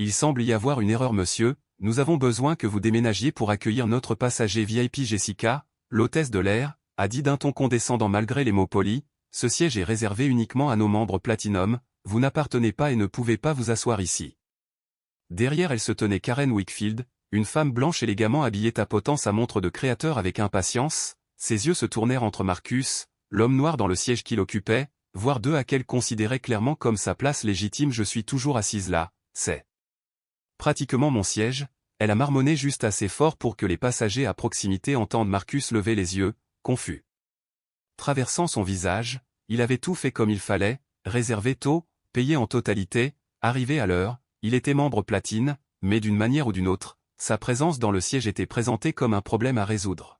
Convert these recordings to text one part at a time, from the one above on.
Il semble y avoir une erreur monsieur, nous avons besoin que vous déménagiez pour accueillir notre passager VIP Jessica, l'hôtesse de l'air, a dit d'un ton condescendant malgré les mots polis, ce siège est réservé uniquement à nos membres Platinum, vous n'appartenez pas et ne pouvez pas vous asseoir ici. Derrière elle se tenait Karen Wakefield, une femme blanche élégamment habillée tapotant sa montre de créateur avec impatience, ses yeux se tournèrent entre Marcus, l'homme noir dans le siège qu'il occupait, voire deux à qu'elle considérait clairement comme sa place légitime. Je suis toujours assise là, c'est pratiquement mon siège, elle a marmonné juste assez fort pour que les passagers à proximité entendent Marcus lever les yeux, confus. Traversant son visage, il avait tout fait comme il fallait, réservé tôt, payé en totalité, arrivé à l'heure, il était membre platine, mais d'une manière ou d'une autre, sa présence dans le siège était présentée comme un problème à résoudre.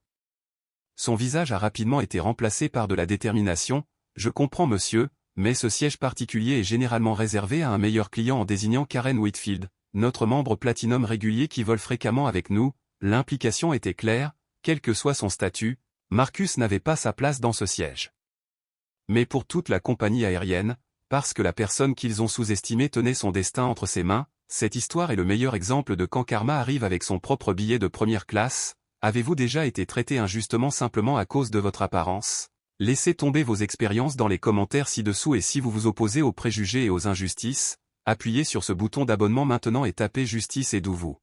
Son visage a rapidement été remplacé par de la détermination, je comprends monsieur, mais ce siège particulier est généralement réservé à un meilleur client en désignant Karen Whitfield, notre membre Platinum régulier qui vole fréquemment avec nous, l'implication était claire, quel que soit son statut, Marcus n'avait pas sa place dans ce siège. Mais pour toute la compagnie aérienne, parce que la personne qu'ils ont sous-estimée tenait son destin entre ses mains, cette histoire est le meilleur exemple de quand karma arrive avec son propre billet de première classe. Avez-vous déjà été traité injustement simplement à cause de votre apparence? Laissez tomber vos expériences dans les commentaires ci-dessous et si vous vous opposez aux préjugés et aux injustices, appuyez sur ce bouton d'abonnement maintenant et tapez justice et vous.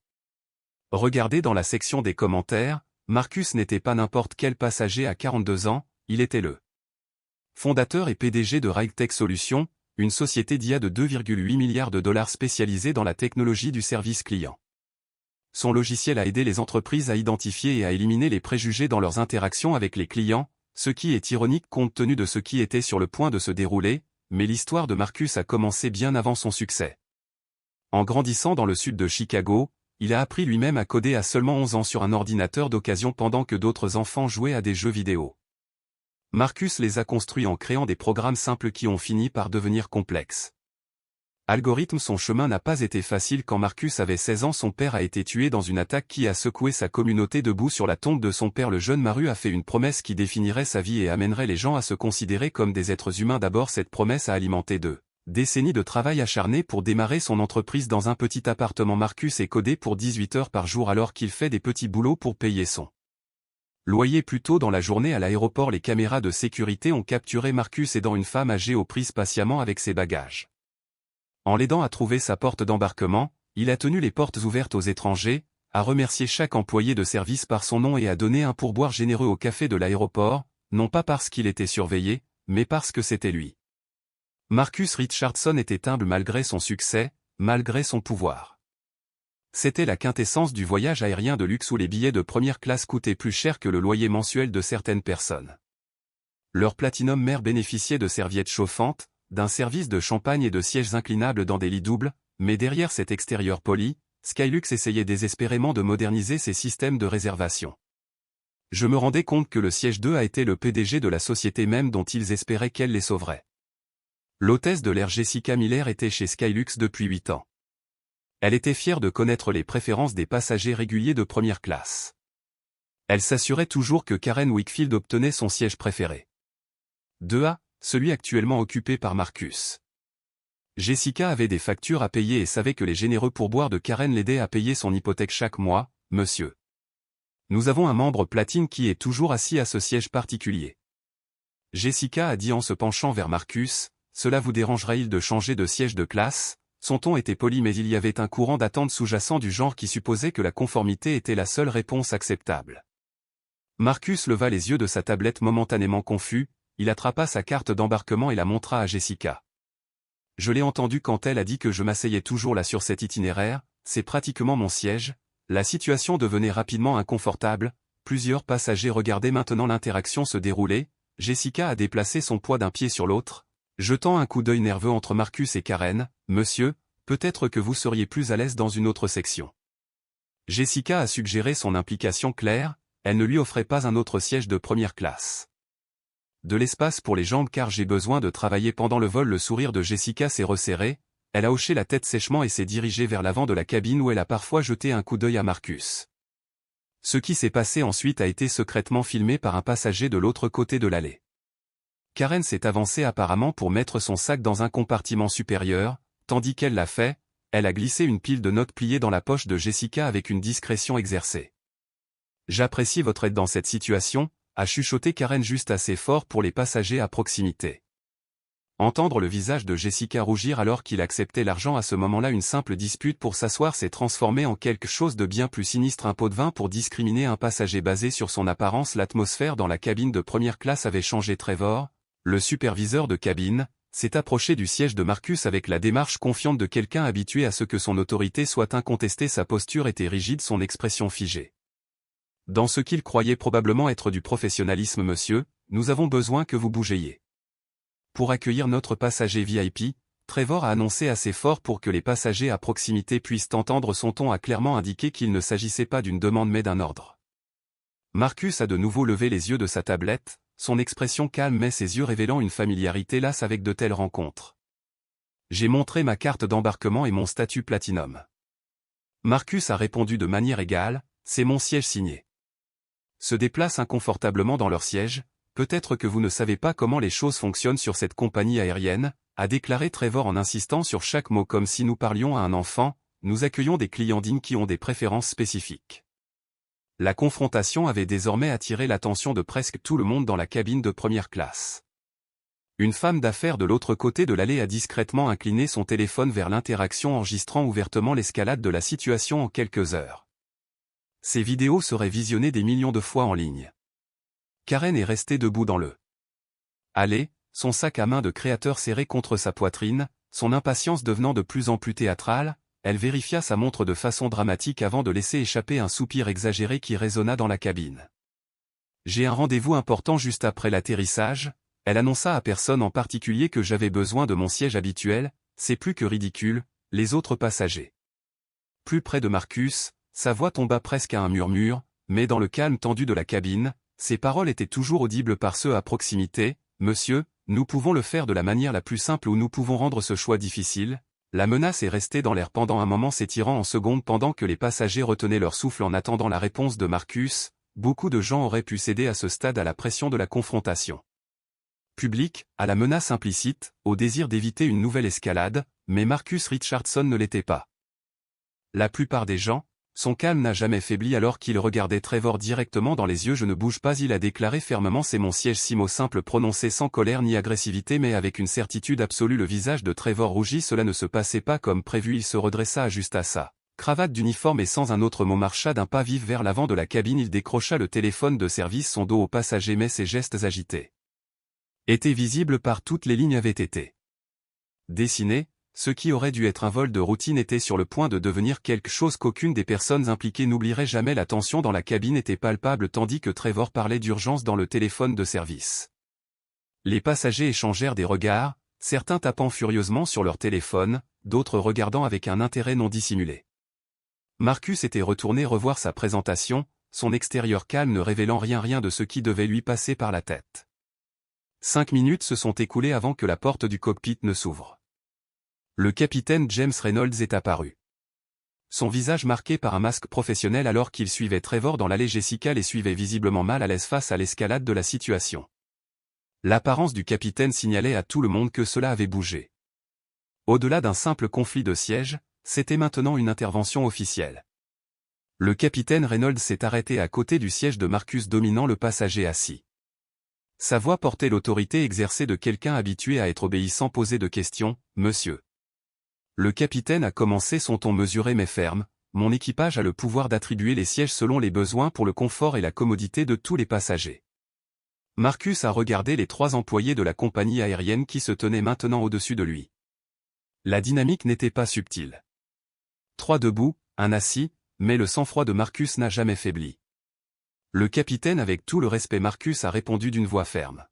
Regardez dans la section des commentaires, Marcus n'était pas n'importe quel passager à 42 ans, il était le fondateur et PDG de RideTech Solutions, une société d'IA de 2,8 milliards de dollars spécialisée dans la technologie du service client. Son logiciel a aidé les entreprises à identifier et à éliminer les préjugés dans leurs interactions avec les clients, ce qui est ironique compte tenu de ce qui était sur le point de se dérouler, mais l'histoire de Marcus a commencé bien avant son succès. En grandissant dans le sud de Chicago, il a appris lui-même à coder à seulement 11 ans sur un ordinateur d'occasion pendant que d'autres enfants jouaient à des jeux vidéo. Marcus les a construits en créant des programmes simples qui ont fini par devenir complexes. Algorithme. Son chemin n'a pas été facile. Quand Marcus avait 16 ans, son père a été tué dans une attaque qui a secoué sa communauté. Debout sur la tombe de son père, le jeune Maru a fait une promesse qui définirait sa vie et amènerait les gens à se considérer comme des êtres humains. D'abord, cette promesse a alimenté 2 décennies de travail acharné pour démarrer son entreprise dans un petit appartement. Marcus est codé pour 18 heures par jour alors qu'il fait des petits boulots pour payer son loyer. Plus tôt dans la journée à l'aéroport, les caméras de sécurité ont capturé Marcus aidant une femme âgée aux prises patiemment avec ses bagages. En l'aidant à trouver sa porte d'embarquement, il a tenu les portes ouvertes aux étrangers, a remercié chaque employé de service par son nom et a donné un pourboire généreux au café de l'aéroport, non pas parce qu'il était surveillé, mais parce que c'était lui. Marcus Richardson était humble malgré son succès, malgré son pouvoir. C'était la quintessence du voyage aérien de luxe où les billets de première classe coûtaient plus cher que le loyer mensuel de certaines personnes. Leur Platinum mère bénéficiait de serviettes chauffantes, d'un service de champagne et de sièges inclinables dans des lits doubles, mais derrière cet extérieur poli, Skylux essayait désespérément de moderniser ses systèmes de réservation. Je me rendais compte que le siège 2 a été le PDG de la société même dont ils espéraient qu'elle les sauverait. L'hôtesse de l'air Jessica Miller était chez Skylux depuis 8 ans. Elle était fière de connaître les préférences des passagers réguliers de première classe. Elle s'assurait toujours que Karen Wakefield obtenait son siège préféré. 2A, celui actuellement occupé par Marcus. Jessica avait des factures à payer et savait que les généreux pourboires de Karen l'aidaient à payer son hypothèque chaque mois. Monsieur. Nous avons un membre platine qui est toujours assis à ce siège particulier. Jessica a dit en se penchant vers Marcus, cela vous dérangerait-il de changer de siège de classe? Son ton était poli mais il y avait un courant d'attente sous-jacent du genre qui supposait que la conformité était la seule réponse acceptable. Marcus leva les yeux de sa tablette momentanément confus, il attrapa sa carte d'embarquement et la montra à Jessica. Je l'ai entendu quand elle a dit que je m'asseyais toujours là sur cet itinéraire, c'est pratiquement mon siège. La situation devenait rapidement inconfortable, plusieurs passagers regardaient maintenant l'interaction se dérouler, Jessica a déplacé son poids d'un pied sur l'autre, jetant un coup d'œil nerveux entre Marcus et Karen, « Monsieur, peut-être que vous seriez plus à l'aise dans une autre section. » Jessica a suggéré son implication claire, elle ne lui offrait pas un autre siège de première classe. De l'espace pour les jambes car j'ai besoin de travailler pendant le vol. Le sourire de Jessica s'est resserré, elle a hoché la tête sèchement et s'est dirigée vers l'avant de la cabine où elle a parfois jeté un coup d'œil à Marcus. Ce qui s'est passé ensuite a été secrètement filmé par un passager de l'autre côté de l'allée. Karen s'est avancée apparemment pour mettre son sac dans un compartiment supérieur, tandis qu'elle l'a fait, elle a glissé une pile de notes pliées dans la poche de Jessica avec une discrétion exercée. « J'apprécie votre aide dans cette situation », a chuchoté Karen juste assez fort pour les passagers à proximité. Entendre le visage de Jessica rougir alors qu'il acceptait l'argent à ce moment-là, une simple dispute pour s'asseoir, s'est transformé en quelque chose de bien plus sinistre, un pot de vin pour discriminer un passager basé sur son apparence. L'atmosphère dans la cabine de première classe avait changé. Trevor, le superviseur de cabine, s'est approché du siège de Marcus avec la démarche confiante de quelqu'un habitué à ce que son autorité soit incontestée. Sa posture était rigide, son expression figée. Dans ce qu'il croyait probablement être du professionnalisme. « Monsieur, nous avons besoin que vous bougiez. Pour accueillir notre passager VIP, Trevor a annoncé assez fort pour que les passagers à proximité puissent entendre. Son ton a clairement indiqué qu'il ne s'agissait pas d'une demande mais d'un ordre. Marcus a de nouveau levé les yeux de sa tablette, son expression calme mais ses yeux révélant une familiarité lasse avec de telles rencontres. « J'ai montré ma carte d'embarquement et mon statut Platinum. » Marcus a répondu de manière égale, « C'est mon siège signé. » Se déplacent inconfortablement dans leur siège. « Peut-être que vous ne savez pas comment les choses fonctionnent sur cette compagnie aérienne, » a déclaré Trevor en insistant sur chaque mot comme si nous parlions à un enfant. « Nous accueillons des clients dignes qui ont des préférences spécifiques. » La confrontation avait désormais attiré l'attention de presque tout le monde dans la cabine de première classe. Une femme d'affaires de l'autre côté de l'allée a discrètement incliné son téléphone vers l'interaction, enregistrant ouvertement l'escalade de la situation en quelques heures. Ces vidéos seraient visionnées des millions de fois en ligne. Karen est restée debout dans le allée, son sac à main de créateur serré contre sa poitrine, son impatience devenant de plus en plus théâtrale. Elle vérifia sa montre de façon dramatique avant de laisser échapper un soupir exagéré qui résonna dans la cabine. « J'ai un rendez-vous important juste après l'atterrissage. » Elle annonça à personne en particulier que j'avais besoin de mon siège habituel. C'est plus que ridicule, les autres passagers. Plus près de Marcus, sa voix tomba presque à un murmure, mais dans le calme tendu de la cabine, ses paroles étaient toujours audibles par ceux à proximité. « Monsieur, nous pouvons le faire de la manière la plus simple ou nous pouvons rendre ce choix difficile. » La menace est restée dans l'air pendant un moment, s'étirant en secondes pendant que les passagers retenaient leur souffle en attendant la réponse de Marcus. Beaucoup de gens auraient pu céder à ce stade à la pression de la confrontation publique, à la menace implicite, au désir d'éviter une nouvelle escalade, mais Marcus Richardson ne l'était pas. La plupart des gens, son calme n'a jamais faibli alors qu'il regardait Trevor directement dans les yeux. « Je ne bouge pas, » il a déclaré fermement. « C'est mon siège. » 6 mots simples prononcés sans colère ni agressivité mais avec une certitude absolue. Le visage de Trevor rougit. Cela ne se passait pas comme prévu. Il se redressa, ajusta sa cravate d'uniforme et sans un autre mot marcha d'un pas vif vers l'avant de la cabine. Il décrocha le téléphone de service, son dos au passager mais ses gestes agités étaient visibles par toutes les lignes avaient été dessinés. Ce qui aurait dû être un vol de routine était sur le point de devenir quelque chose qu'aucune des personnes impliquées n'oublierait jamais. La tension dans la cabine était palpable tandis que Trevor parlait d'urgence dans le téléphone de service. Les passagers échangèrent des regards, certains tapant furieusement sur leur téléphone, d'autres regardant avec un intérêt non dissimulé. Marcus était retourné revoir sa présentation, son extérieur calme ne révélant rien de ce qui devait lui passer par la tête. 5 minutes se sont écoulées avant que la porte du cockpit ne s'ouvre. Le capitaine James Reynolds est apparu. Son visage marqué par un masque professionnel alors qu'il suivait Trevor dans l'allée. Jessica les suivait visiblement mal à l'aise face à l'escalade de la situation. L'apparence du capitaine signalait à tout le monde que cela avait bougé. Au-delà d'un simple conflit de siège, c'était maintenant une intervention officielle. Le capitaine Reynolds s'est arrêté à côté du siège de Marcus dominant le passager assis. Sa voix portait l'autorité exercée de quelqu'un habitué à être obéi sans poser de questions. « Monsieur. » Le capitaine a commencé, son ton mesuré mais ferme. « Mon équipage a le pouvoir d'attribuer les sièges selon les besoins pour le confort et la commodité de tous les passagers. » Marcus a regardé les 3 employés de la compagnie aérienne qui se tenaient maintenant au-dessus de lui. La dynamique n'était pas subtile. 3 debout, un assis, mais le sang-froid de Marcus n'a jamais faibli. Le capitaine, avec tout le respect, Marcus a répondu d'une voix ferme.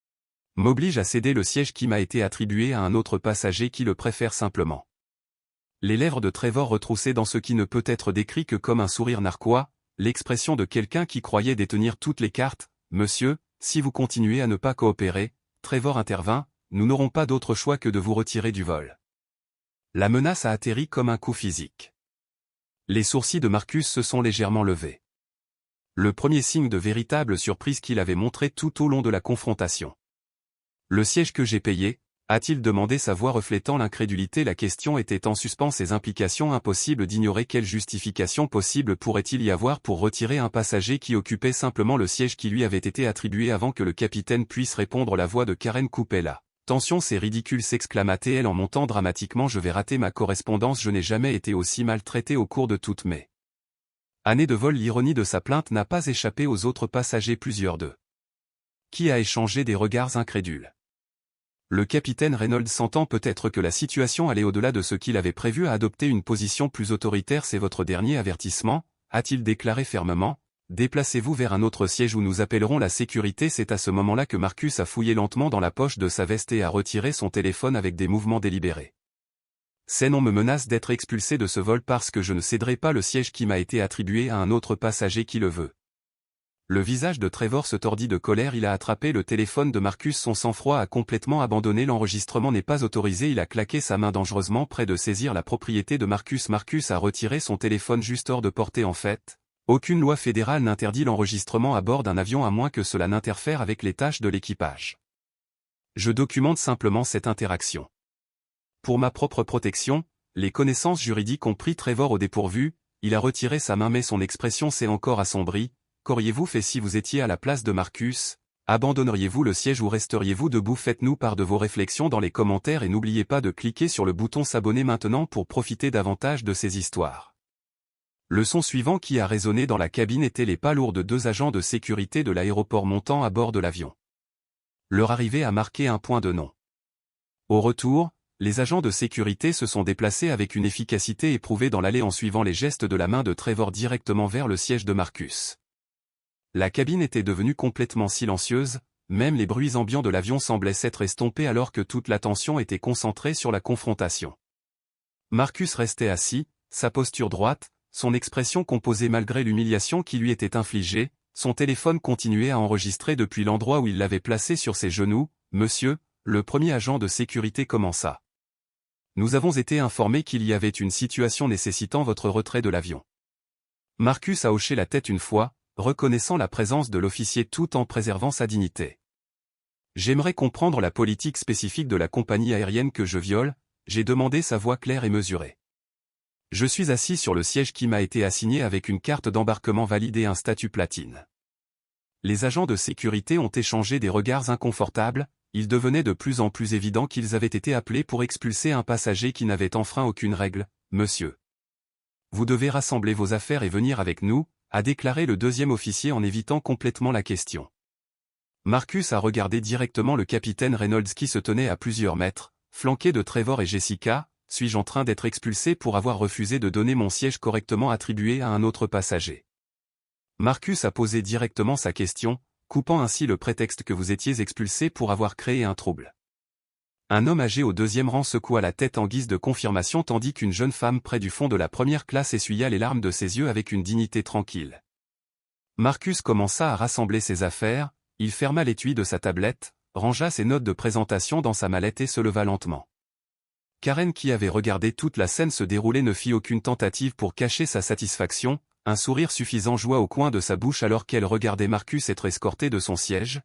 « M'oblige à céder le siège qui m'a été attribué à un autre passager qui le préfère simplement. » Les lèvres de Trevor retroussées dans ce qui ne peut être décrit que comme un sourire narquois, l'expression de quelqu'un qui croyait détenir toutes les cartes. « Monsieur, si vous continuez à ne pas coopérer, » Trevor intervint, « nous n'aurons pas d'autre choix que de vous retirer du vol. » La menace a atterri comme un coup physique. Les sourcils de Marcus se sont légèrement levés. Le premier signe de véritable surprise qu'il avait montré tout au long de la confrontation. « Le siège que j'ai payé, » A-t-il demandé, sa voix reflétant l'incrédulité. La question était en suspens, ses implications impossibles d'ignorer. Quelle justification possible pourrait-il y avoir pour retirer un passager qui occupait simplement le siège qui lui avait été attribué? Avant que le capitaine puisse répondre, la voix de Karen coupait la tension. C'est ridicule, s'exclama-t-elle en montant dramatiquement. Je vais rater ma correspondance. Je n'ai jamais été aussi maltraité au cours de toutes mes années de vol. L'ironie de sa plainte n'a pas échappé aux autres passagers. Plusieurs d'eux qui a échangé des regards incrédules. Le capitaine Reynolds, sentant peut-être que la situation allait au-delà de ce qu'il avait prévu, a adopté une position plus autoritaire. C'est votre dernier avertissement, a-t-il déclaré fermement. Déplacez-vous vers un autre siège ou nous appellerons la sécurité. C'est à ce moment-là que Marcus a fouillé lentement dans la poche de sa veste et a retiré son téléphone avec des mouvements délibérés. Ces noms me menacent d'être expulsé de ce vol parce que je ne céderai pas le siège qui m'a été attribué à un autre passager qui le veut. Le visage de Trevor se tordit de colère. Il a attrapé le téléphone de Marcus. Son sang-froid a complètement abandonné. L'enregistrement n'est pas autorisé. Il a claqué sa main dangereusement près de saisir la propriété de Marcus. Marcus a retiré son téléphone juste hors de portée. En fait, aucune loi fédérale n'interdit l'enregistrement à bord d'un avion à moins que cela n'interfère avec les tâches de l'équipage. Je documente simplement cette interaction. Pour ma propre protection, les connaissances juridiques ont pris Trevor au dépourvu. Il a retiré sa main mais son expression s'est encore assombrie. Qu'auriez-vous fait si vous étiez à la place de Marcus? Abandonneriez-vous le siège ou resteriez-vous debout? Faites-nous part de vos réflexions dans les commentaires et n'oubliez pas de cliquer sur le bouton s'abonner maintenant pour profiter davantage de ces histoires. Le son suivant qui a résonné dans la cabine était les pas lourds de 2 agents de sécurité de l'aéroport montant à bord de l'avion. Leur arrivée a marqué un point de non. Au retour, les agents de sécurité se sont déplacés avec une efficacité éprouvée dans l'allée en suivant les gestes de la main de Trevor directement vers le siège de Marcus. La cabine était devenue complètement silencieuse, même les bruits ambiants de l'avion semblaient s'être estompés alors que toute l'attention était concentrée sur la confrontation. Marcus restait assis, sa posture droite, son expression composée malgré l'humiliation qui lui était infligée. Son téléphone continuait à enregistrer depuis l'endroit où il l'avait placé sur ses genoux. « Monsieur », le premier agent de sécurité commença. « Nous avons été informés qu'il y avait une situation nécessitant votre retrait de l'avion. » Marcus a hoché la tête une fois, reconnaissant la présence de l'officier tout en préservant sa dignité. « J'aimerais comprendre la politique spécifique de la compagnie aérienne que je viole, » j'ai demandé, sa voix claire et mesurée. « Je suis assis sur le siège qui m'a été assigné avec une carte d'embarquement valide et un statut platine. » Les agents de sécurité ont échangé des regards inconfortables. Il devenait de plus en plus évident qu'ils avaient été appelés pour expulser un passager qui n'avait enfreint aucune règle. « Monsieur, vous devez rassembler vos affaires et venir avec nous », a déclaré le deuxième officier en évitant complètement la question. Marcus a regardé directement le capitaine Reynolds qui se tenait à plusieurs mètres, flanqué de Trevor et Jessica. « Suis-je en train d'être expulsé pour avoir refusé de donner mon siège correctement attribué à un autre passager ?» Marcus a posé directement sa question, coupant ainsi le prétexte que vous étiez expulsé pour avoir créé un trouble. Un homme âgé au 2e rang secoua la tête en guise de confirmation tandis qu'une jeune femme près du fond de la première classe essuya les larmes de ses yeux avec une dignité tranquille. Marcus commença à rassembler ses affaires, il ferma l'étui de sa tablette, rangea ses notes de présentation dans sa mallette et se leva lentement. Karen, qui avait regardé toute la scène se dérouler, ne fit aucune tentative pour cacher sa satisfaction, un sourire suffisant joua au coin de sa bouche alors qu'elle regardait Marcus être escorté de son siège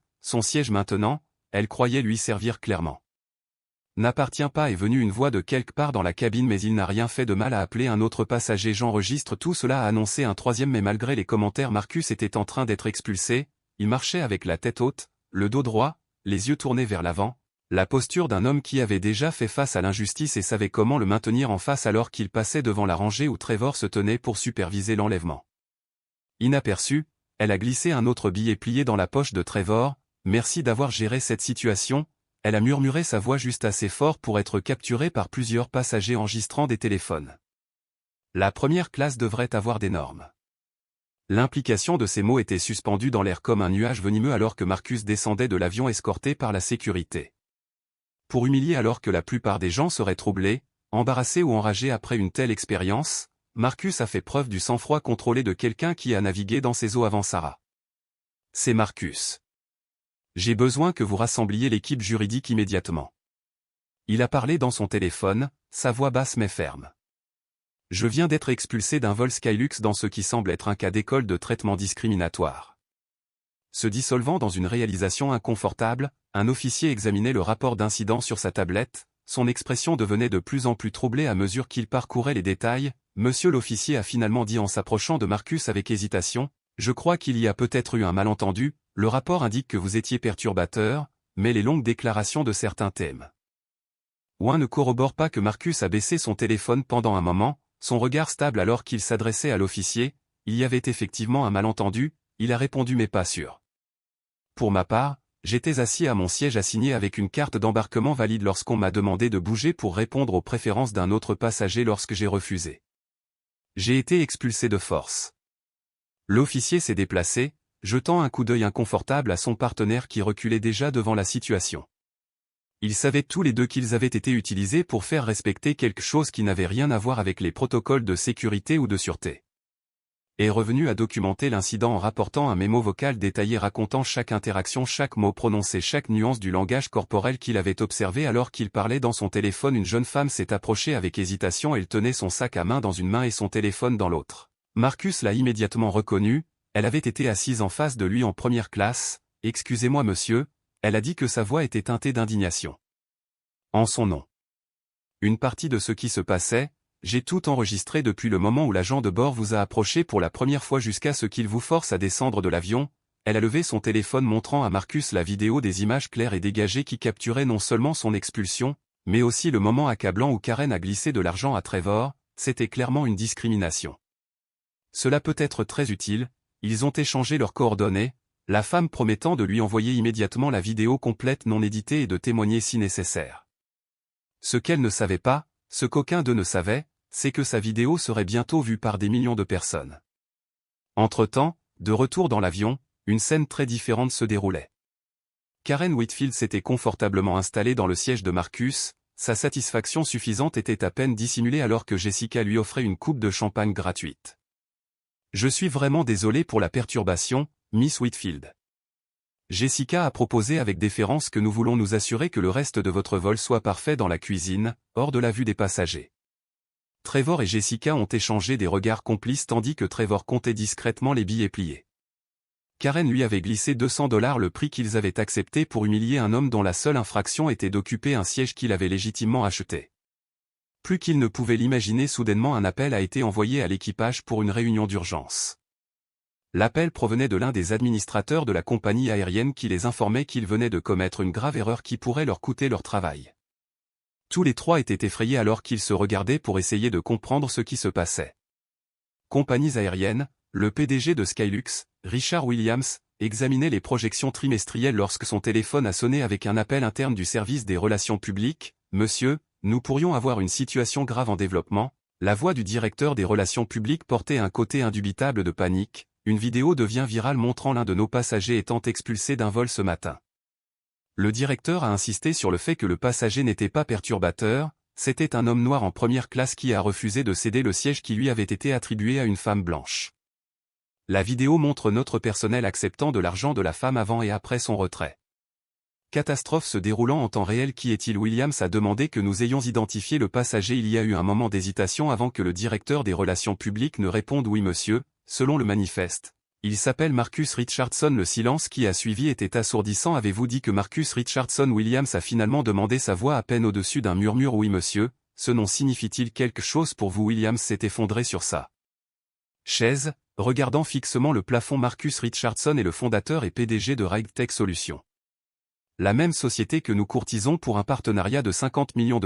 maintenant, elle croyait lui servir clairement. N'appartient pas est venue une voix de quelque part dans la cabine mais il n'a rien fait de mal à appeler un autre passager. J'enregistre tout cela, a annoncé un troisième mais malgré les commentaires Marcus était en train d'être expulsé, il marchait avec la tête haute, le dos droit, les yeux tournés vers l'avant, la posture d'un homme qui avait déjà fait face à l'injustice et savait comment le maintenir en face alors qu'il passait devant la rangée où Trevor se tenait pour superviser l'enlèvement. Inaperçue, elle a glissé un autre billet plié dans la poche de Trevor. « Merci d'avoir géré cette situation », elle a murmuré, sa voix juste assez fort pour être capturée par plusieurs passagers enregistrant des téléphones. La première classe devrait avoir des normes. L'implication de ces mots était suspendue dans l'air comme un nuage venimeux alors que Marcus descendait de l'avion escorté par la sécurité. Pour humilier alors que la plupart des gens seraient troublés, embarrassés ou enragés après une telle expérience, Marcus a fait preuve du sang-froid contrôlé de quelqu'un qui a navigué dans ces eaux avant Sarah. C'est Marcus. J'ai besoin que vous rassembliez l'équipe juridique immédiatement. Il a parlé dans son téléphone, sa voix basse mais ferme. Je viens d'être expulsé d'un vol Skylux dans ce qui semble être un cas d'école de traitement discriminatoire. Se dissolvant dans une réalisation inconfortable, un officier examinait le rapport d'incident sur sa tablette, son expression devenait de plus en plus troublée à mesure qu'il parcourait les détails. Monsieur l'officier a finalement dit en s'approchant de Marcus avec hésitation, « Je crois qu'il y a peut-être eu un malentendu, le rapport indique que vous étiez perturbateur, mais les longues déclarations de certains thèmes. » Ouin ne corrobore pas que Marcus a baissé son téléphone pendant un moment, son regard stable alors qu'il s'adressait à l'officier, « Il y avait effectivement un malentendu, il a répondu mais pas sûr. Pour ma part, j'étais assis à mon siège assigné avec une carte d'embarquement valide lorsqu'on m'a demandé de bouger pour répondre aux préférences d'un autre passager lorsque j'ai refusé. J'ai été expulsé de force. » L'officier s'est déplacé, jetant un coup d'œil inconfortable à son partenaire qui reculait déjà devant la situation. Ils savaient tous les deux qu'ils avaient été utilisés pour faire respecter quelque chose qui n'avait rien à voir avec les protocoles de sécurité ou de sûreté. Est revenu à documenter l'incident en rapportant un mémo vocal détaillé racontant chaque interaction, chaque mot prononcé, chaque nuance du langage corporel qu'il avait observé alors qu'il parlait dans son téléphone. Une jeune femme s'est approchée avec hésitation, elle tenait son sac à main dans une main et son téléphone dans l'autre. Marcus l'a immédiatement reconnue, elle avait été assise en face de lui en première classe. « Excusez-moi monsieur », elle a dit que sa voix était teintée d'indignation. En son nom. Une partie de ce qui se passait, j'ai tout enregistré depuis le moment où l'agent de bord vous a approché pour la première fois jusqu'à ce qu'il vous force à descendre de l'avion. Elle a levé son téléphone montrant à Marcus la vidéo des images claires et dégagées qui capturaient non seulement son expulsion, mais aussi le moment accablant où Karen a glissé de l'argent à Trevor. C'était clairement une discrimination. Cela peut être très utile, ils ont échangé leurs coordonnées, la femme promettant de lui envoyer immédiatement la vidéo complète non éditée et de témoigner si nécessaire. Ce qu'elle ne savait pas, ce qu'aucun d'eux ne savait, c'est que sa vidéo serait bientôt vue par des millions de personnes. Entre-temps, de retour dans l'avion, une scène très différente se déroulait. Karen Whitfield s'était confortablement installée dans le siège de Marcus, sa satisfaction suffisante était à peine dissimulée alors que Jessica lui offrait une coupe de champagne gratuite. « Je suis vraiment désolé pour la perturbation, Miss Whitfield. Jessica a proposé avec déférence que nous voulons nous assurer que le reste de votre vol soit parfait dans la cuisine, hors de la vue des passagers. » Trevor et Jessica ont échangé des regards complices tandis que Trevor comptait discrètement les billets pliés. Karen lui avait glissé $200 le prix qu'ils avaient accepté pour humilier un homme dont la seule infraction était d'occuper un siège qu'il avait légitimement acheté. Plus qu'il ne pouvait l'imaginer, soudainement un appel a été envoyé à l'équipage pour une réunion d'urgence. L'appel provenait de l'un des administrateurs de la compagnie aérienne qui les informait qu'ils venaient de commettre une grave erreur qui pourrait leur coûter leur travail. Tous les trois étaient effrayés alors qu'ils se regardaient pour essayer de comprendre ce qui se passait. Compagnies aériennes, le PDG de Skylux, Richard Williams, examinait les projections trimestrielles lorsque son téléphone a sonné avec un appel interne du service des relations publiques. « Monsieur, nous pourrions avoir une situation grave en développement. » La voix du directeur des relations publiques portait un côté indubitable de panique. « Une vidéo devient virale montrant l'un de nos passagers étant expulsé d'un vol ce matin. » Le directeur a insisté sur le fait que le passager n'était pas perturbateur, c'était un homme noir en première classe qui a refusé de céder le siège qui lui avait été attribué à une femme blanche. La vidéo montre notre personnel acceptant de l'argent de la femme avant et après son retrait. Catastrophe se déroulant en temps réel. Qui est-il? Williams a demandé que nous ayons identifié le passager. Il y a eu un moment d'hésitation avant que le directeur des relations publiques ne réponde oui monsieur, selon le manifeste. Il s'appelle Marcus Richardson. Le silence qui a suivi était assourdissant. Avez-vous dit que Marcus Richardson? Williams a finalement demandé, sa voix à peine au-dessus d'un murmure. Oui monsieur, ce nom signifie-t-il quelque chose pour vous? Williams s'est effondré sur sa chaise, regardant fixement le plafond. Marcus Richardson est le fondateur et PDG de RightTech Solutions. La même société que nous courtisons pour un partenariat de $50 millions,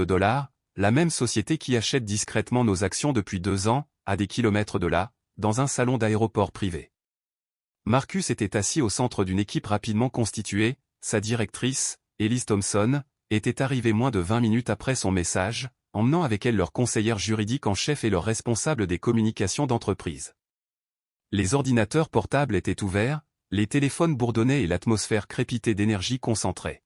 la même société qui achète discrètement nos actions depuis 2 ans, à des kilomètres de là, dans un salon d'aéroport privé. Marcus était assis au centre d'une équipe rapidement constituée, sa directrice, Elise Thompson, était arrivée moins de 20 minutes après son message, emmenant avec elle leur conseillère juridique en chef et leur responsable des communications d'entreprise. Les ordinateurs portables étaient ouverts, les téléphones bourdonnaient et l'atmosphère crépitait d'énergie concentrée.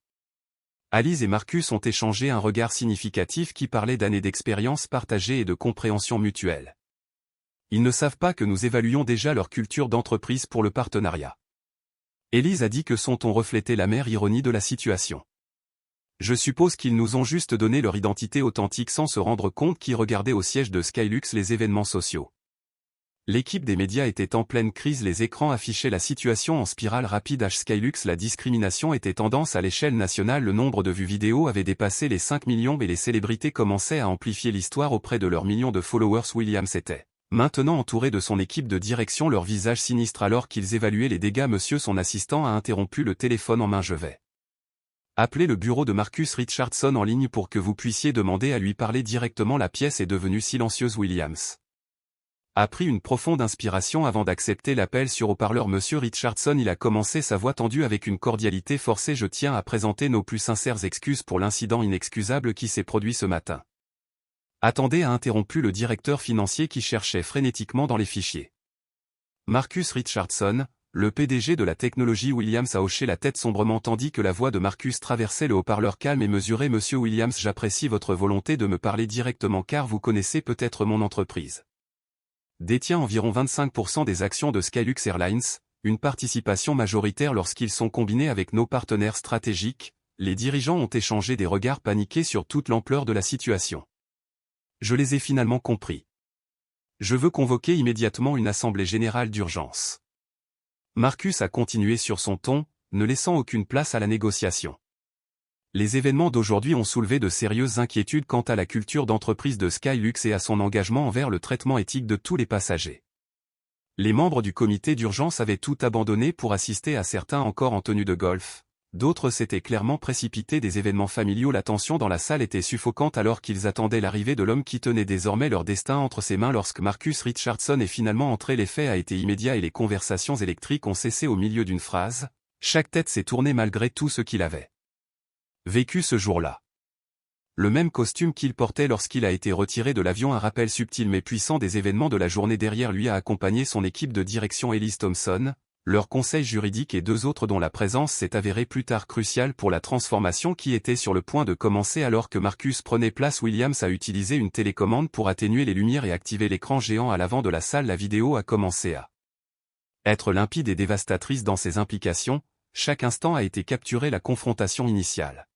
Alice et Marcus ont échangé un regard significatif qui parlait d'années d'expérience partagée et de compréhension mutuelle. Ils ne savent pas que nous évaluons déjà leur culture d'entreprise pour le partenariat. Élise a dit que son ton reflétait l'amère ironie de la situation. Je suppose qu'ils nous ont juste donné leur identité authentique sans se rendre compte qu'ils regardaient au siège de Skylux les événements sociaux. L'équipe des médias était en pleine crise, les écrans affichaient la situation en spirale rapide. Skylux, la discrimination était tendance à l'échelle nationale, le nombre de vues vidéo avait dépassé les 5 millions et les célébrités commençaient à amplifier l'histoire auprès de leurs millions de followers. Williams était maintenant entouré de son équipe de direction, leur visage sinistre alors qu'ils évaluaient les dégâts. Monsieur, son assistant a interrompu le téléphone en main. Je vais appeler le bureau de Marcus Richardson en ligne pour que vous puissiez demander à lui parler directement. La pièce est devenue silencieuse. Williams a pris une profonde inspiration avant d'accepter l'appel sur haut-parleur. Monsieur Richardson, il a commencé, sa voix tendue avec une cordialité forcée. Je tiens à présenter nos plus sincères excuses pour l'incident inexcusable qui s'est produit ce matin. Attendez, a interrompu le directeur financier qui cherchait frénétiquement dans les fichiers. Marcus Richardson, le PDG de la technologie Williams, a hoché la tête sombrement tandis que la voix de Marcus traversait le haut-parleur calme et mesuré. Monsieur Williams, j'apprécie votre volonté de me parler directement car vous connaissez peut-être mon entreprise détient environ 25% des actions de Skylux Airlines, une participation majoritaire lorsqu'ils sont combinés avec nos partenaires stratégiques. Les dirigeants ont échangé des regards paniqués sur toute l'ampleur de la situation. Je les ai finalement compris. Je veux convoquer immédiatement une assemblée générale d'urgence. Marcus a continué sur son ton, ne laissant aucune place à la négociation. Les événements d'aujourd'hui ont soulevé de sérieuses inquiétudes quant à la culture d'entreprise de Skylux et à son engagement envers le traitement éthique de tous les passagers. Les membres du comité d'urgence avaient tout abandonné pour assister à certains encore en tenue de golf, d'autres s'étaient clairement précipités. Des événements familiaux, la tension dans la salle était suffocante alors qu'ils attendaient l'arrivée de l'homme qui tenait désormais leur destin entre ses mains. Lorsque Marcus Richardson est finalement entré, l'effet a été immédiat et les conversations électriques ont cessé au milieu d'une phrase. Chaque tête s'est tournée malgré tout ce qu'il avait vécu ce jour-là. Le même costume qu'il portait lorsqu'il a été retiré de l'avion, un rappel subtil mais puissant des événements de la journée. Derrière lui a accompagné son équipe de direction, Elise Thompson, leur conseil juridique et deux autres dont la présence s'est avérée plus tard cruciale pour la transformation qui était sur le point de commencer. Alors que Marcus prenait place, Williams a utilisé une télécommande pour atténuer les lumières et activer l'écran géant à l'avant de la salle. La vidéo a commencé à être limpide et dévastatrice dans ses implications, chaque instant a été capturé. La confrontation initiale,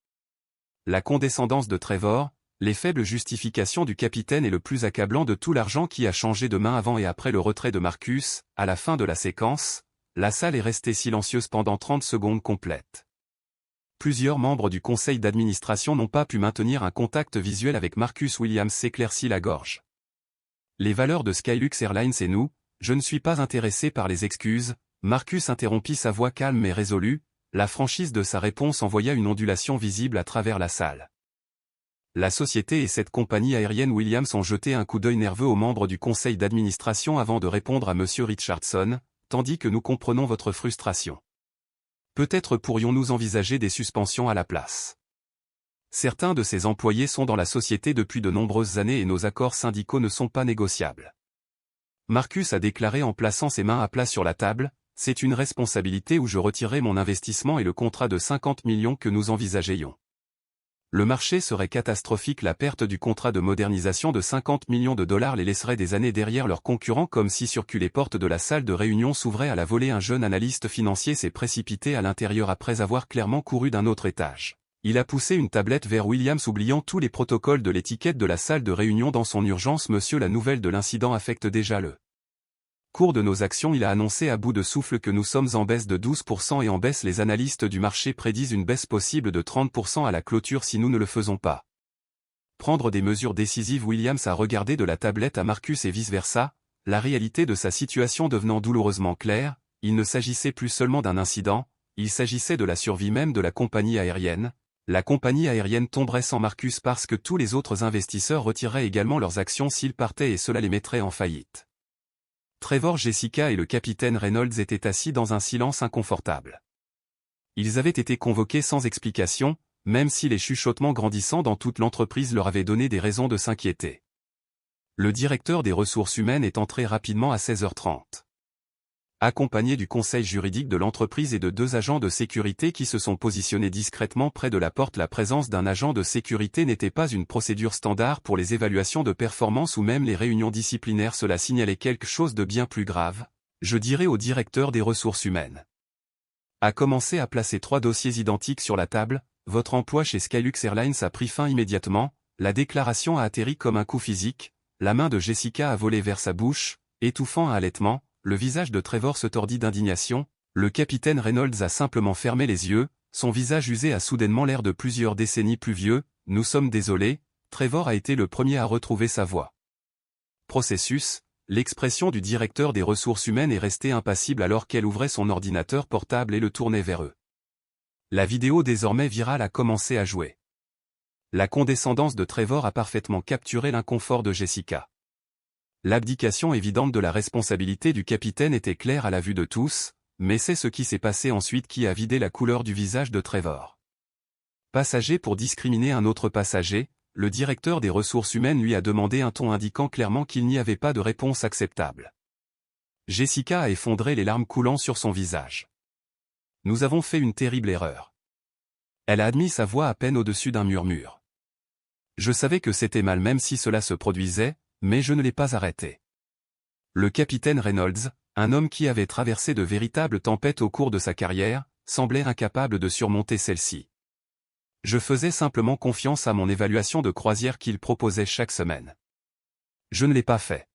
la condescendance de Trevor, les faibles justifications du capitaine et le plus accablant de tout, l'argent qui a changé de main avant et après le retrait de Marcus. À la fin de la séquence, la salle est restée silencieuse pendant 30 secondes complètes. Plusieurs membres du conseil d'administration n'ont pas pu maintenir un contact visuel avec Marcus. Williams s'éclaircit la gorge. Les valeurs de Skylux Airlines et nous, je ne suis pas intéressé par les excuses. Marcus interrompit, sa voix calme mais résolue. La franchise de sa réponse envoya une ondulation visible à travers la salle. La société et cette compagnie aérienne Williams ont jeté un coup d'œil nerveux aux membres du conseil d'administration avant de répondre à Monsieur Richardson, tandis que nous comprenons votre frustration. Peut-être pourrions-nous envisager des suspensions à la place. Certains de ces employés sont dans la société depuis de nombreuses années et nos accords syndicaux ne sont pas négociables. Marcus a déclaré en plaçant ses mains à plat sur la table. C'est une responsabilité où je retirerai mon investissement et le contrat de 50 millions que nous envisagions. Le marché serait catastrophique. La perte du contrat de modernisation de 50 millions de dollars les laisserait des années derrière leurs concurrents, comme si sur les portes de la salle de réunion s'ouvraient à la volée. Un jeune analyste financier s'est précipité à l'intérieur après avoir clairement couru d'un autre étage. Il a poussé une tablette vers Williams, oubliant tous les protocoles de l'étiquette de la salle de réunion dans son urgence. Monsieur, la nouvelle de l'incident affecte déjà le cours de nos actions. Il a annoncé à bout de souffle que nous sommes en baisse de 12% et en baisse. Les analystes du marché prédisent une baisse possible de 30% à la clôture si nous ne le faisons pas. Prendre des mesures décisives. Williams a regardé de la tablette à Marcus et vice-versa, la réalité de sa situation devenant douloureusement claire. Il ne s'agissait plus seulement d'un incident, il s'agissait de la survie même de la compagnie aérienne. La compagnie aérienne tomberait sans Marcus parce que tous les autres investisseurs retireraient également leurs actions s'il partait et cela les mettrait en faillite. Trevor, Jessica et le capitaine Reynolds étaient assis dans un silence inconfortable. Ils avaient été convoqués sans explication, même si les chuchotements grandissants dans toute l'entreprise leur avaient donné des raisons de s'inquiéter. Le directeur des ressources humaines est entré rapidement à 16h30. Accompagné du conseil juridique de l'entreprise et de deux agents de sécurité qui se sont positionnés discrètement près de la porte. La présence d'un agent de sécurité n'était pas une procédure standard pour les évaluations de performance ou même les réunions disciplinaires. Cela signalait quelque chose de bien plus grave, je dirais au directeur des ressources humaines. A commencé à placer 3 dossiers identiques sur la table. Votre emploi chez Skylux Airlines a pris fin immédiatement. La déclaration a atterri comme un coup physique. La main de Jessica a volé vers sa bouche. Étouffant un halètement, le visage de Trevor se tordit d'indignation. Le capitaine Reynolds a simplement fermé les yeux, son visage usé a soudainement l'air de plusieurs décennies plus vieux. Nous sommes désolés, Trevor a été le premier à retrouver sa voix. Processus, l'expression du directeur des ressources humaines est restée impassible alors qu'elle ouvrait son ordinateur portable et le tournait vers eux. La vidéo désormais virale a commencé à jouer. La condescendance de Trevor a parfaitement capturé l'inconfort de Jessica. L'abdication évidente de la responsabilité du capitaine était claire à la vue de tous, mais c'est ce qui s'est passé ensuite qui a vidé la couleur du visage de Trevor. Passager pour discriminer un autre passager, le directeur des ressources humaines lui a demandé un ton indiquant clairement qu'il n'y avait pas de réponse acceptable. Jessica a effondré les larmes coulant sur son visage. Nous avons fait une terrible erreur. Elle a admis sa voix à peine au-dessus d'un murmure. Je savais que c'était mal même si cela se produisait, mais je ne l'ai pas arrêté. Le capitaine Reynolds, un homme qui avait traversé de véritables tempêtes au cours de sa carrière, semblait incapable de surmonter celle-ci. Je faisais simplement confiance à mon évaluation de croisière qu'il proposait chaque semaine. Je ne l'ai pas fait.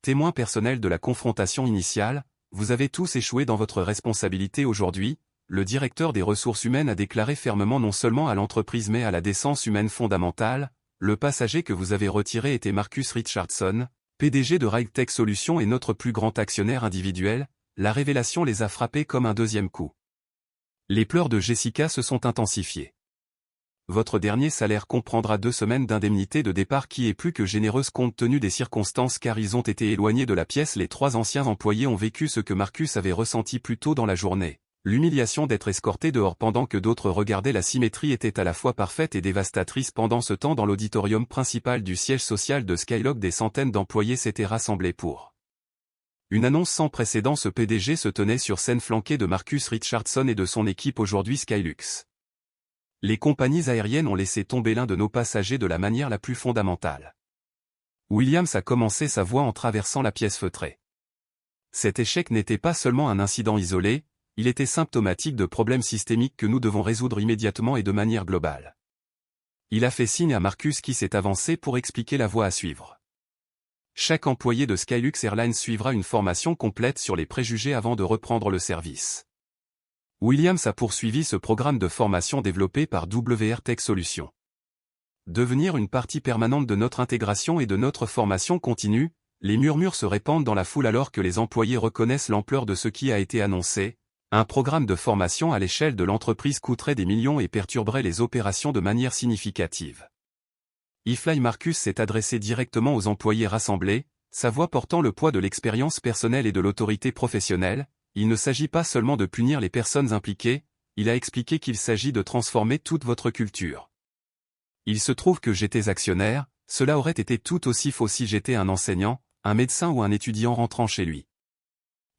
Témoin personnel de la confrontation initiale, vous avez tous échoué dans votre responsabilité aujourd'hui, le directeur des ressources humaines a déclaré fermement non seulement à l'entreprise mais à la décence humaine fondamentale. Le passager que vous avez retiré était Marcus Richardson, PDG de RightTech Solutions et notre plus grand actionnaire individuel. La révélation les a frappés comme un deuxième coup. Les pleurs de Jessica se sont intensifiés. Votre dernier salaire comprendra 2 semaines d'indemnité de départ qui est plus que généreuse compte tenu des circonstances car ils ont été éloignés de la pièce. Les 3 anciens employés ont vécu ce que Marcus avait ressenti plus tôt dans la journée. L'humiliation d'être escorté dehors pendant que d'autres regardaient. La symétrie était à la fois parfaite et dévastatrice. Pendant ce temps dans l'auditorium principal du siège social de Skylock des centaines d'employés s'étaient rassemblés pour une annonce sans précédent. Ce PDG se tenait sur scène flanqué de Marcus Richardson et de son équipe aujourd'hui Skylux. Les compagnies aériennes ont laissé tomber l'un de nos passagers de la manière la plus fondamentale. Williams a commencé sa voix en traversant la pièce feutrée. Cet échec n'était pas seulement un incident isolé, il était symptomatique de problèmes systémiques que nous devons résoudre immédiatement et de manière globale. Il a fait signe à Marcus qui s'est avancé pour expliquer la voie à suivre. Chaque employé de Skylux Airlines suivra une formation complète sur les préjugés avant de reprendre le service. Williams a poursuivi ce programme de formation développé par WR-Tech Solutions. Devenir une partie permanente de notre intégration et de notre formation continue, les murmures se répandent dans la foule alors que les employés reconnaissent l'ampleur de ce qui a été annoncé. Un programme de formation à l'échelle de l'entreprise coûterait des millions et perturberait les opérations de manière significative. eFly Marcus s'est adressé directement aux employés rassemblés, sa voix portant le poids de l'expérience personnelle et de l'autorité professionnelle. Il ne s'agit pas seulement de punir les personnes impliquées, il a expliqué qu'il s'agit de transformer toute votre culture. Il se trouve que j'étais actionnaire, cela aurait été tout aussi faux si j'étais un enseignant, un médecin ou un étudiant rentrant chez lui.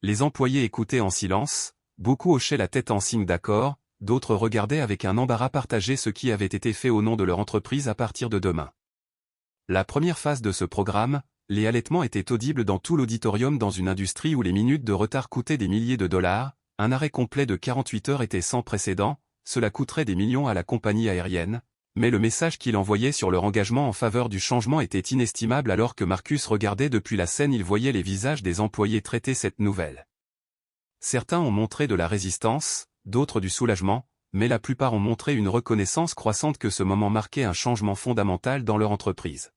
Les employés écoutaient en silence. Beaucoup hochaient la tête en signe d'accord, d'autres regardaient avec un embarras partagé ce qui avait été fait au nom de leur entreprise à partir de demain. La première phase de ce programme, les halètements étaient audibles dans tout l'auditorium dans une industrie où les minutes de retard coûtaient des milliers de dollars, un arrêt complet de 48 heures était sans précédent, cela coûterait des millions à la compagnie aérienne, mais le message qu'il envoyait sur leur engagement en faveur du changement était inestimable alors que Marcus regardait depuis la scène. Il voyait les visages des employés traiter cette nouvelle. Certains ont montré de la résistance, d'autres du soulagement, mais la plupart ont montré une reconnaissance croissante que ce moment marquait un changement fondamental dans leur entreprise.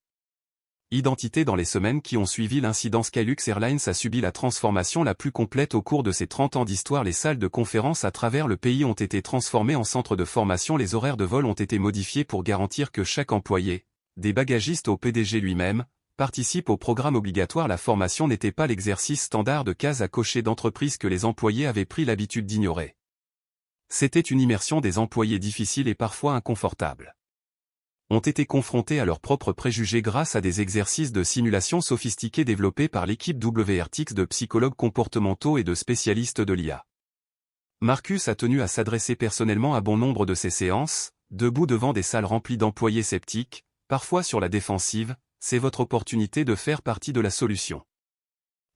Identité. Dans les semaines qui ont suivi l'incident, Skylux Airlines a subi la transformation la plus complète au cours de ses 30 ans d'histoire. Les salles de conférence à travers le pays ont été transformées en centres de formation. Les horaires de vol ont été modifiés pour garantir que chaque employé, des bagagistes au PDG lui-même, participe au programme obligatoire. La formation n'était pas l'exercice standard de cases à cocher d'entreprise que les employés avaient pris l'habitude d'ignorer. C'était une immersion des employés difficile et parfois inconfortable. Ont été confrontés à leurs propres préjugés grâce à des exercices de simulation sophistiqués développés par l'équipe WRTX de psychologues comportementaux et de spécialistes de l'IA. Marcus a tenu à s'adresser personnellement à bon nombre de ces séances, debout devant des salles remplies d'employés sceptiques, parfois sur la défensive. C'est votre opportunité de faire partie de la solution.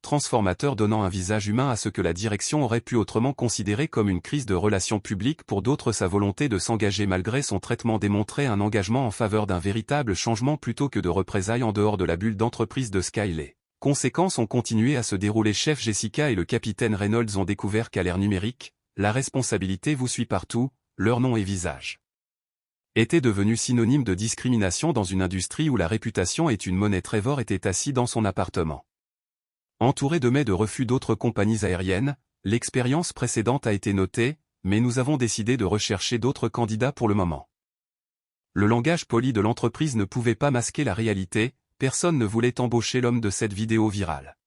Transformateur, donnant un visage humain à ce que la direction aurait pu autrement considérer comme une crise de relations publiques. Pour d'autres, sa volonté de s'engager malgré son traitement démontrait un engagement en faveur d'un véritable changement plutôt que de représailles en dehors de la bulle d'entreprise de Skylay. Conséquences ont continué à se dérouler. Chef Jessica et le capitaine Reynolds ont découvert qu'à l'ère numérique, la responsabilité vous suit partout, leur nom et visage était devenu synonyme de discrimination dans une industrie où la réputation est une monnaie. Trevor était assis dans son appartement. Entouré de mails de refus d'autres compagnies aériennes, l'expérience précédente a été notée, mais nous avons décidé de rechercher d'autres candidats pour le moment. Le langage poli de l'entreprise ne pouvait pas masquer la réalité, personne ne voulait embaucher l'homme de cette vidéo virale.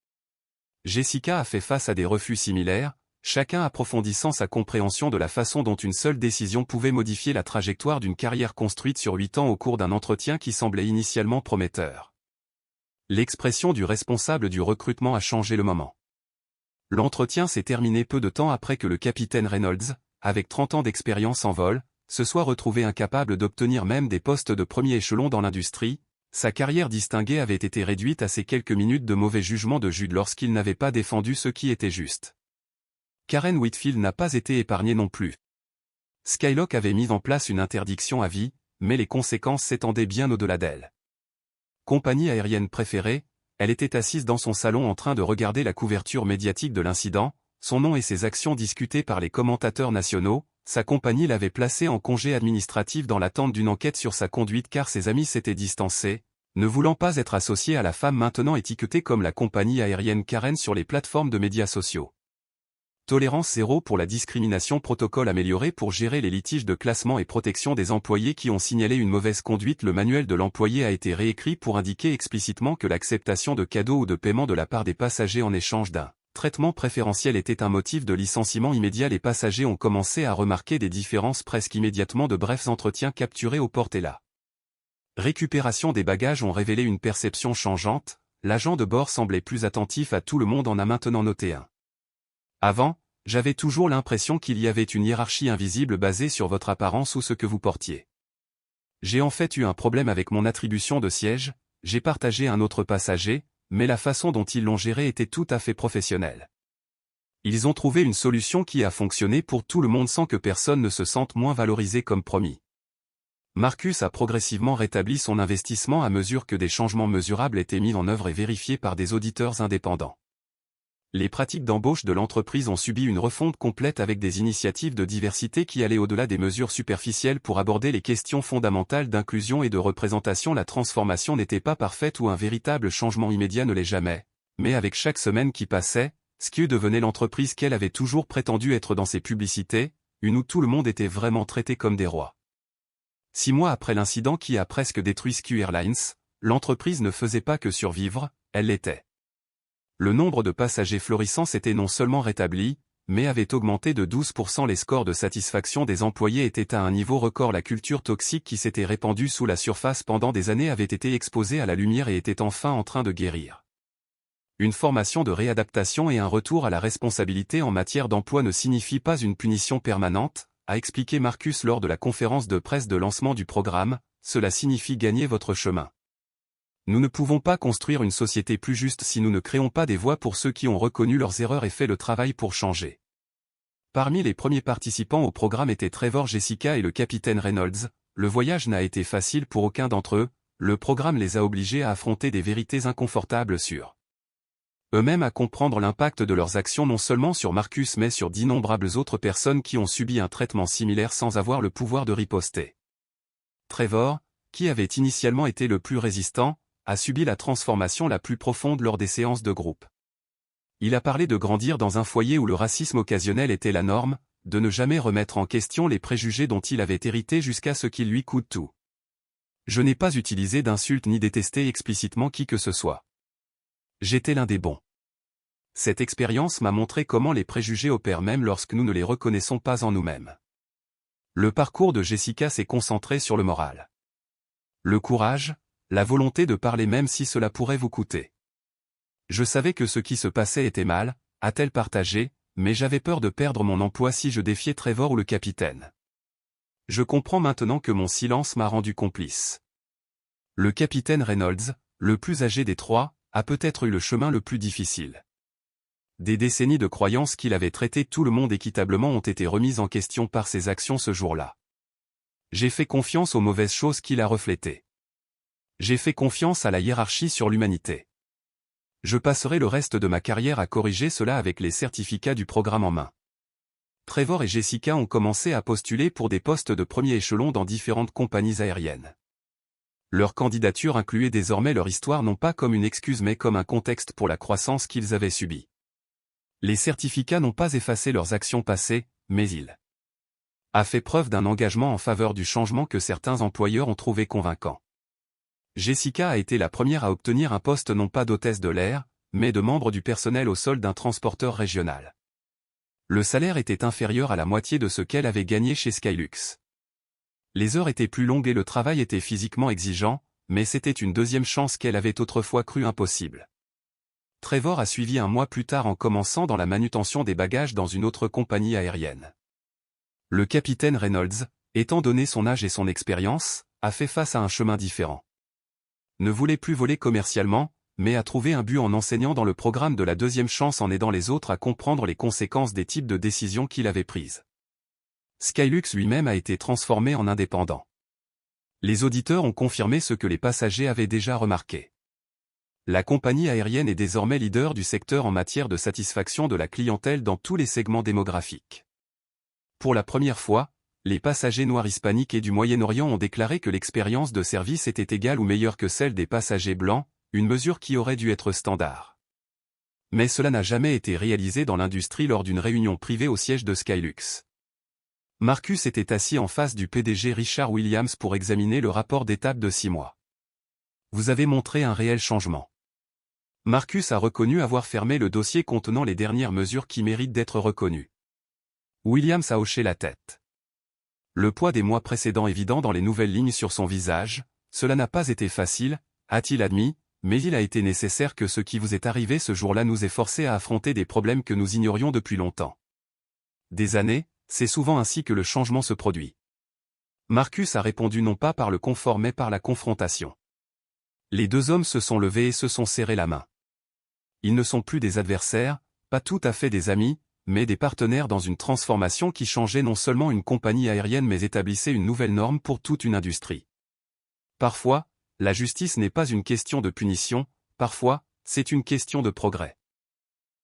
Jessica a fait face à des refus similaires, chacun approfondissant sa compréhension de la façon dont une seule décision pouvait modifier la trajectoire d'une carrière construite sur 8 ans au cours d'un entretien qui semblait initialement prometteur. L'expression du responsable du recrutement a changé le moment. L'entretien s'est terminé peu de temps après que le capitaine Reynolds, avec 30 ans d'expérience en vol, se soit retrouvé incapable d'obtenir même des postes de premier échelon dans l'industrie. Sa carrière distinguée avait été réduite à ces quelques minutes de mauvais jugement de Jude lorsqu'il n'avait pas défendu ce qui était juste. Karen Whitfield n'a pas été épargnée non plus. Skylock avait mis en place une interdiction à vie, mais les conséquences s'étendaient bien au-delà d'elle. Compagnie aérienne préférée, elle était assise dans son salon en train de regarder la couverture médiatique de l'incident, son nom et ses actions discutées par les commentateurs nationaux. Sa compagnie l'avait placée en congé administratif dans l'attente d'une enquête sur sa conduite car ses amis s'étaient distancés, ne voulant pas être associés à la femme maintenant étiquetée comme la compagnie aérienne Karen sur les plateformes de médias sociaux. Tolérance zéro pour la discrimination. Protocole amélioré pour gérer les litiges de classement et protection des employés qui ont signalé une mauvaise conduite. Le manuel de l'employé a été réécrit pour indiquer explicitement que l'acceptation de cadeaux ou de paiement de la part des passagers en échange d'un traitement préférentiel était un motif de licenciement immédiat. Les passagers ont commencé à remarquer des différences presque immédiatement. De brefs entretiens capturés aux portes et la récupération des bagages ont révélé une perception changeante. L'agent de bord semblait plus attentif à tout le monde en a maintenant noté un. Avant, j'avais toujours l'impression qu'il y avait une hiérarchie invisible basée sur votre apparence ou ce que vous portiez. J'ai en fait eu un problème avec mon attribution de siège, j'ai partagé un autre passager, mais la façon dont ils l'ont géré était tout à fait professionnelle. Ils ont trouvé une solution qui a fonctionné pour tout le monde sans que personne ne se sente moins valorisé comme promis. Marcus a progressivement rétabli son investissement à mesure que des changements mesurables étaient mis en œuvre et vérifiés par des auditeurs indépendants. Les pratiques d'embauche de l'entreprise ont subi une refonte complète avec des initiatives de diversité qui allaient au-delà des mesures superficielles pour aborder les questions fondamentales d'inclusion et de représentation. La transformation n'était pas parfaite ou un véritable changement immédiat ne l'est jamais, mais avec chaque semaine qui passait, Skew devenait l'entreprise qu'elle avait toujours prétendu être dans ses publicités, une où tout le monde était vraiment traité comme des rois. 6 mois après l'incident qui a presque détruit Skew Airlines, l'entreprise ne faisait pas que survivre, elle l'était. Le nombre de passagers florissants s'était non seulement rétabli, mais avait augmenté de 12%. Les scores de satisfaction des employés étaient à un niveau record. La culture toxique qui s'était répandue sous la surface pendant des années avait été exposée à la lumière et était enfin en train de guérir. Une formation de réadaptation et un retour à la responsabilité en matière d'emploi ne signifient pas une punition permanente, a expliqué Marcus lors de la conférence de presse de lancement du programme, cela signifie gagner votre chemin. Nous ne pouvons pas construire une société plus juste si nous ne créons pas des voies pour ceux qui ont reconnu leurs erreurs et fait le travail pour changer. Parmi les premiers participants au programme étaient Trevor, Jessica et le capitaine Reynolds. Le voyage n'a été facile pour aucun d'entre eux, le programme les a obligés à affronter des vérités inconfortables sur eux-mêmes, à comprendre l'impact de leurs actions non seulement sur Marcus mais sur d'innombrables autres personnes qui ont subi un traitement similaire sans avoir le pouvoir de riposter. Trevor, qui avait initialement été le plus résistant, a subi la transformation la plus profonde lors des séances de groupe. Il a parlé de grandir dans un foyer où le racisme occasionnel était la norme, de ne jamais remettre en question les préjugés dont il avait hérité jusqu'à ce qu'il lui coûte tout. Je n'ai pas utilisé d'insultes ni détesté explicitement qui que ce soit. J'étais l'un des bons. Cette expérience m'a montré comment les préjugés opèrent même lorsque nous ne les reconnaissons pas en nous-mêmes. Le parcours de Jessica s'est concentré sur le moral. Le courage, la volonté de parler même si cela pourrait vous coûter. Je savais que ce qui se passait était mal, a-t-elle partagé, mais j'avais peur de perdre mon emploi si je défiais Trevor ou le capitaine. Je comprends maintenant que mon silence m'a rendu complice. Le capitaine Reynolds, le plus âgé des trois, a peut-être eu le chemin le plus difficile. Des décennies de croyances qu'il avait traité tout le monde équitablement ont été remises en question par ses actions ce jour-là. J'ai fait confiance aux mauvaises choses qu'il a reflétées. J'ai fait confiance à la hiérarchie sur l'humanité. Je passerai le reste de ma carrière à corriger cela avec les certificats du programme en main. Trevor et Jessica ont commencé à postuler pour des postes de premier échelon dans différentes compagnies aériennes. Leur candidature incluait désormais leur histoire non pas comme une excuse mais comme un contexte pour la croissance qu'ils avaient subie. Les certificats n'ont pas effacé leurs actions passées, mais ils ont fait preuve d'un engagement en faveur du changement que certains employeurs ont trouvé convaincant. Jessica a été la première à obtenir un poste non pas d'hôtesse de l'air, mais de membre du personnel au sol d'un transporteur régional. Le salaire était inférieur à la moitié de ce qu'elle avait gagné chez Skylux. Les heures étaient plus longues et le travail était physiquement exigeant, mais c'était une deuxième chance qu'elle avait autrefois cru impossible. Trevor a suivi un mois plus tard en commençant dans la manutention des bagages dans une autre compagnie aérienne. Le capitaine Reynolds, étant donné son âge et son expérience, a fait face à un chemin différent. Ne voulait plus voler commercialement, mais a trouvé un but en enseignant dans le programme de la deuxième chance en aidant les autres à comprendre les conséquences des types de décisions qu'il avait prises. Skylux lui-même a été transformé en indépendant. Les auditeurs ont confirmé ce que les passagers avaient déjà remarqué. La compagnie aérienne est désormais leader du secteur en matière de satisfaction de la clientèle dans tous les segments démographiques. Pour la première fois, les passagers noirs hispaniques et du Moyen-Orient ont déclaré que l'expérience de service était égale ou meilleure que celle des passagers blancs, une mesure qui aurait dû être standard. Mais cela n'a jamais été réalisé dans l'industrie lors d'une réunion privée au siège de Skylux. Marcus était assis en face du PDG Richard Williams pour examiner le rapport d'étape de 6 mois. Vous avez montré un réel changement. Marcus a reconnu avoir fermé le dossier contenant les dernières mesures qui méritent d'être reconnues. Williams a hoché la tête. Le poids des mois précédents évident dans les nouvelles lignes sur son visage, cela n'a pas été facile, a-t-il admis, mais il a été nécessaire que ce qui vous est arrivé ce jour-là nous ait forcé à affronter des problèmes que nous ignorions depuis longtemps. Des années, c'est souvent ainsi que le changement se produit. Marcus a répondu non pas par le confort mais par la confrontation. Les deux hommes se sont levés et se sont serrés la main. Ils ne sont plus des adversaires, pas tout à fait des amis, mais des partenaires dans une transformation qui changeait non seulement une compagnie aérienne mais établissait une nouvelle norme pour toute une industrie. Parfois, la justice n'est pas une question de punition, parfois, c'est une question de progrès.